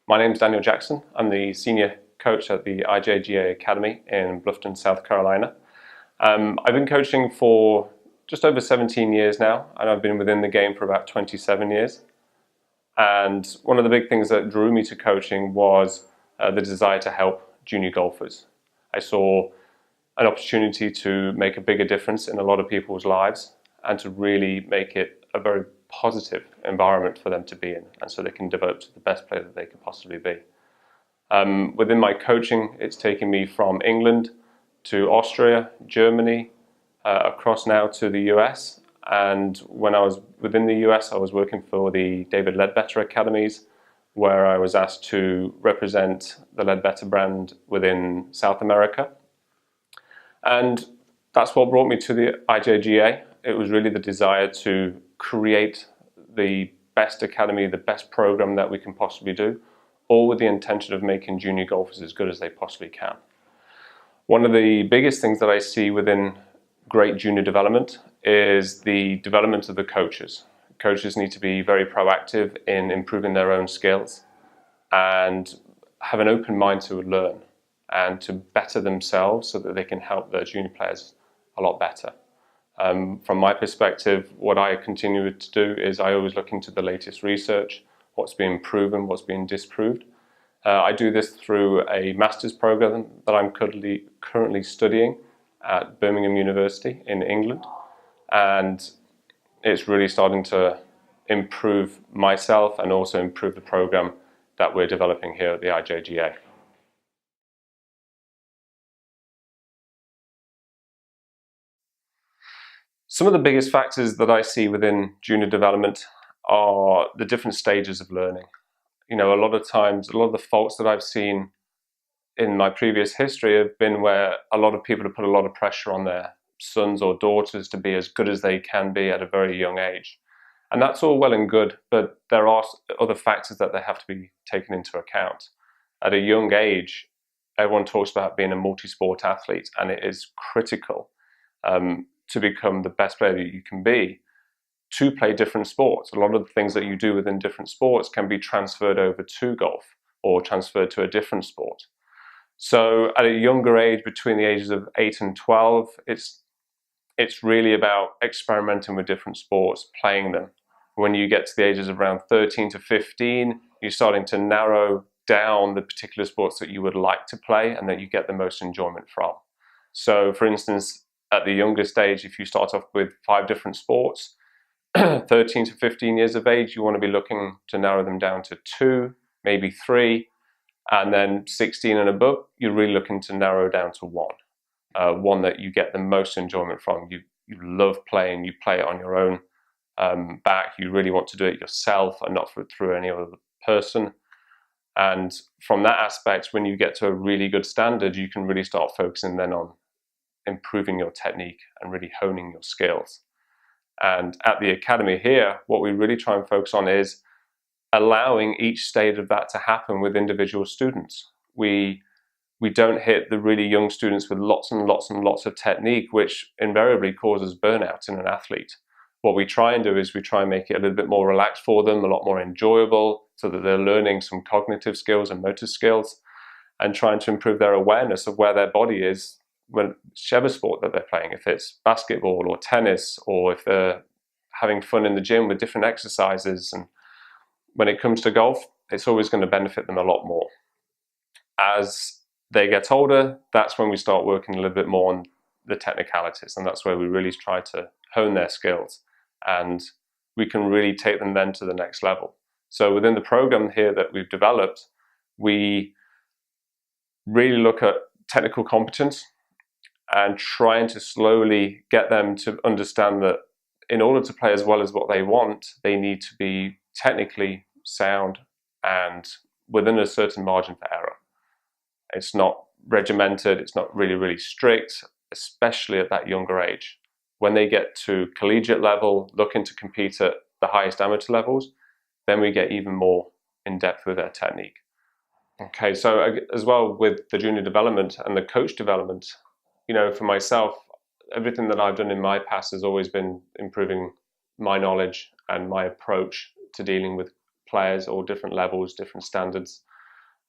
My name is Daniel Jackson. I'm the senior coach at the IJGA Academy in Bluffton, South Carolina. I've been coaching for just over 17 years now, and I've been within the game for about 27 years. And one of the big things that drew me to coaching was the desire to help junior golfers. I saw an opportunity to make a bigger difference in a lot of people's lives and to really make it a very positive environment for them to be in, and so they can develop to the best player that they could possibly be. Within my coaching, it's taken me from England to Austria, Germany, across now to the US. And when I was within the US, I was working for the David Ledbetter Academies, where I was asked to represent the Ledbetter brand within South America. And that's what brought me to the IJGA. It was really the desire to create the best academy, the best program that we can possibly do, all with the intention of making junior golfers as good as they possibly can. One of the biggest things that I see within great junior development is the development of the coaches. Coaches need to be very proactive in improving their own skills and have an open mind to learn and to better themselves so that they can help their junior players a lot better. From my perspective, what I continue to do is I always look into the latest research, what's being proven, what's being disproved. I do this through a master's program that I'm currently studying at Birmingham University in England, and it's really starting to improve myself and also improve the program that we're developing here at the IJGA. Some of the biggest factors that I see within junior development are the different stages of learning. You know, a lot of times, a lot of the faults that I've seen in my previous history have been where a lot of people have put a lot of pressure on their sons or daughters to be as good as they can be at a very young age. And that's all well and good, but there are other factors that they have to be taken into account. At a young age, everyone talks about being a multi-sport athlete, and it is critical to become the best player that you can be, to play different sports. A lot of the things that you do within different sports can be transferred over to golf or transferred to a different sport. So at a younger age, between the ages of 8 and 12, it's really about experimenting with different sports, playing them. When you get to the ages of around 13 to 15, you're starting to narrow down the particular sports that you would like to play and that you get the most enjoyment from. So for instance, at the youngest age, if you start off with 5 different sports, 13 to 15 years of age, you want to be looking to narrow them down to 2, maybe 3, and then 16 and above, you're really looking to narrow down to 1. One that you get the most enjoyment from. You love playing, you play it on your own back, you really want to do it yourself and not through any other person. And from that aspect, when you get to a really good standard, you can really start focusing then on improving your technique and really honing your skills. And at the academy here, what we really try and focus on is allowing each stage of that to happen with individual students. We don't hit the really young students with lots and lots and lots of technique, which invariably causes burnout in an athlete. What we try and do is we try and make it a little bit more relaxed for them, a lot more enjoyable, so that they're learning some cognitive skills and motor skills and trying to improve their awareness of where their body is whichever sport that they're playing, if it's basketball or tennis, or if they're having fun in the gym with different exercises. And when it comes to golf, it's always going to benefit them a lot more. As they get older, that's when we start working a little bit more on the technicalities, and that's where we really try to hone their skills, and we can really take them then to the next level. So within the program here that we've developed, we really look at technical competence and trying to slowly get them to understand that in order to play as well as what they want, they need to be technically sound and within a certain margin for error. It's not regimented, it's not really, really strict, especially at that younger age. When they get to collegiate level, looking to compete at the highest amateur levels, then we get even more in depth with their technique. Okay, so as well with the junior development and the coach development, you know, for myself, everything that I've done in my past has always been improving my knowledge and my approach to dealing with players, all different levels, different standards.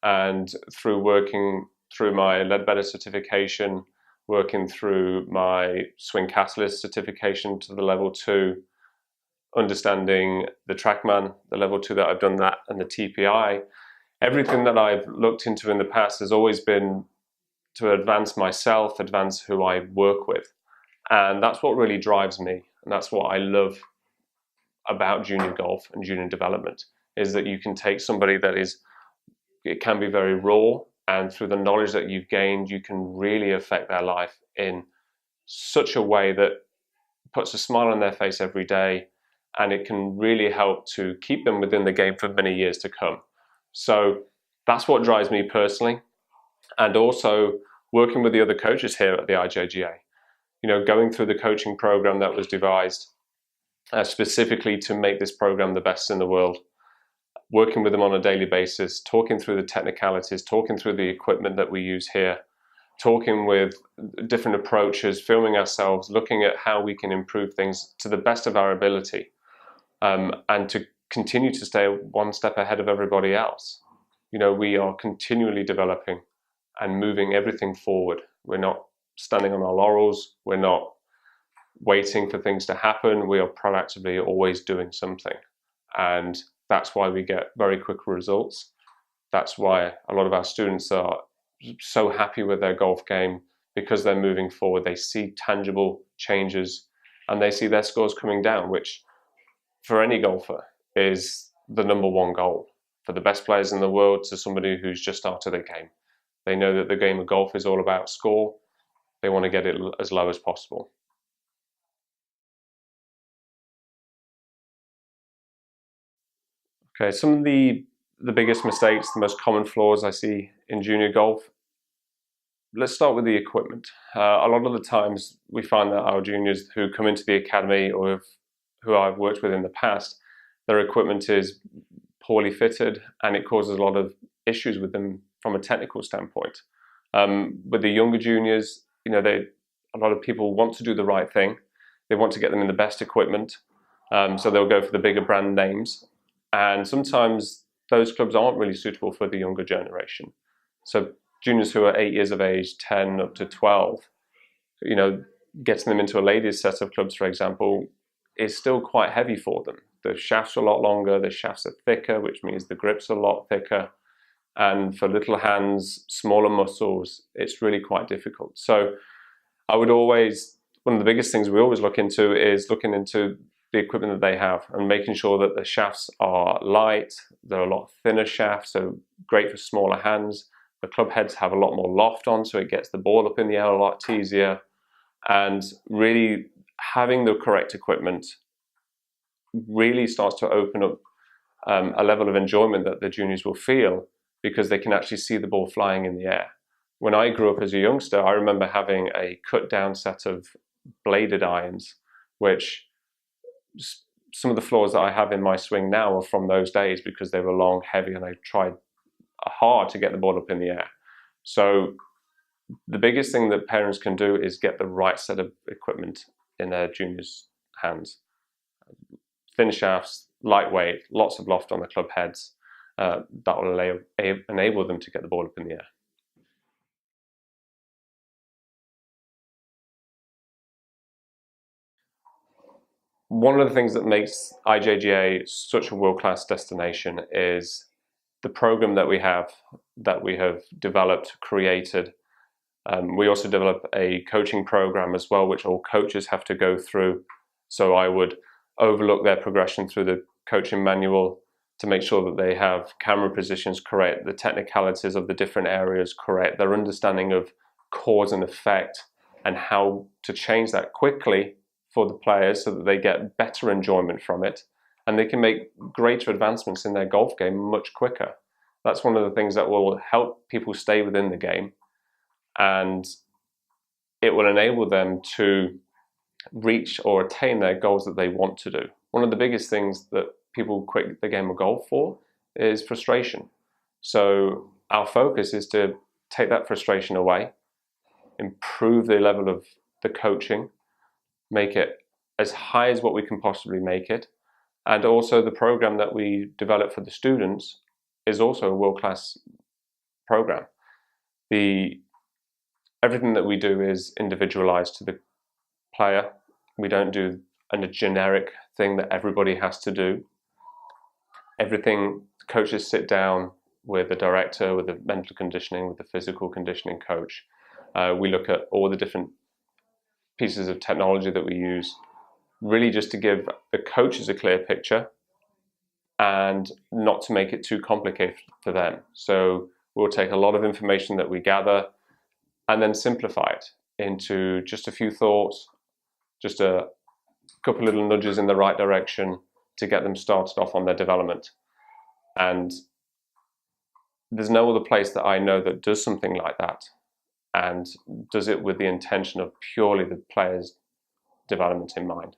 And through working through my Leadbetter certification, working through my Swing Catalyst certification to the level 2, understanding the TrackMan, the level 2 that I've done that, and the TPI, everything that I've looked into in the past has always been to advance myself, advance who I work with. And that's what really drives me. And that's what I love about junior golf and junior development, is that you can take somebody that is, it can be very raw, and through the knowledge that you've gained, you can really affect their life in such a way that puts a smile on their face every day, and it can really help to keep them within the game for many years to come. So that's what drives me personally. And also working with the other coaches here at the IJGA, you know, going through the coaching program that was devised specifically to make this program the best in the world, working with them on a daily basis, talking through the technicalities, talking through the equipment that we use here, talking with different approaches, filming ourselves, looking at how we can improve things to the best of our ability, and to continue to stay one step ahead of everybody else. You know, we are continually developing and moving everything forward. We're not standing on our laurels. We're not waiting for things to happen. We are proactively always doing something. And that's why we get very quick results. That's why a lot of our students are so happy with their golf game, because they're moving forward. They see tangible changes and they see their scores coming down, which for any golfer is the #1 goal. For the best players in the world to somebody who's just started their game. They know that the game of golf is all about score. They want to get it as low as possible. Okay, some of the biggest mistakes, the most common flaws I see in junior golf. Let's start with the equipment. A lot of the times we find that our juniors who come into the academy, or who I've worked with in the past, their equipment is poorly fitted, and it causes a lot of issues with them from a technical standpoint. With the younger juniors, you know, a lot of people want to do the right thing. They want to get them in the best equipment, so they'll go for the bigger brand names. And sometimes those clubs aren't really suitable for the younger generation. So juniors who are 8 years of age, 10 up to 12, you know, getting them into a ladies set of clubs, for example, is still quite heavy for them. The shafts are a lot longer, the shafts are thicker, which means the grip's a lot thicker. And for little hands, smaller muscles, it's really quite difficult. So I would always, one of the biggest things we always look into is looking into the equipment that they have and making sure that the shafts are light. They're a lot thinner shafts, so great for smaller hands. The club heads have a lot more loft on, so it gets the ball up in the air a lot easier. And really having the correct equipment really starts to open up a level of enjoyment that the juniors will feel, because they can actually see the ball flying in the air. When I grew up as a youngster, I remember having a cut down set of bladed irons, which some of the flaws that I have in my swing now are from those days, because they were long, heavy, and I tried hard to get the ball up in the air. So the biggest thing that parents can do is get the right set of equipment in their juniors' hands. Thin shafts, lightweight, lots of loft on the club heads. That will enable them to get the ball up in the air. One of the things that makes IJGA such a world-class destination is the program that we have developed, created. We also develop a coaching program as well, which all coaches have to go through. So I would overlook their progression through the coaching manual to make sure that they have camera positions correct, the technicalities of the different areas correct, their understanding of cause and effect, and how to change that quickly for the players so that they get better enjoyment from it, and they can make greater advancements in their golf game much quicker. That's one of the things that will help people stay within the game, and it will enable them to reach or attain their goals that they want to do. One of the biggest things that people quit the game of golf for is frustration. So our focus is to take that frustration away, improve the level of the coaching, make it as high as what we can possibly make it. And also the program that we develop for the students is also a world-class program. Everything that we do is individualized to the player. We don't do a generic thing that everybody has to do. Everything, coaches sit down with the director, with the mental conditioning, with the physical conditioning coach. We look at all the different pieces of technology that we use, really just to give the coaches a clear picture and not to make it too complicated for them. So we'll take a lot of information that we gather and then simplify it into just a few thoughts, just a couple little nudges in the right direction to get them started off on their development. And there's no other place that I know that does something like that and does it with the intention of purely the player's development in mind.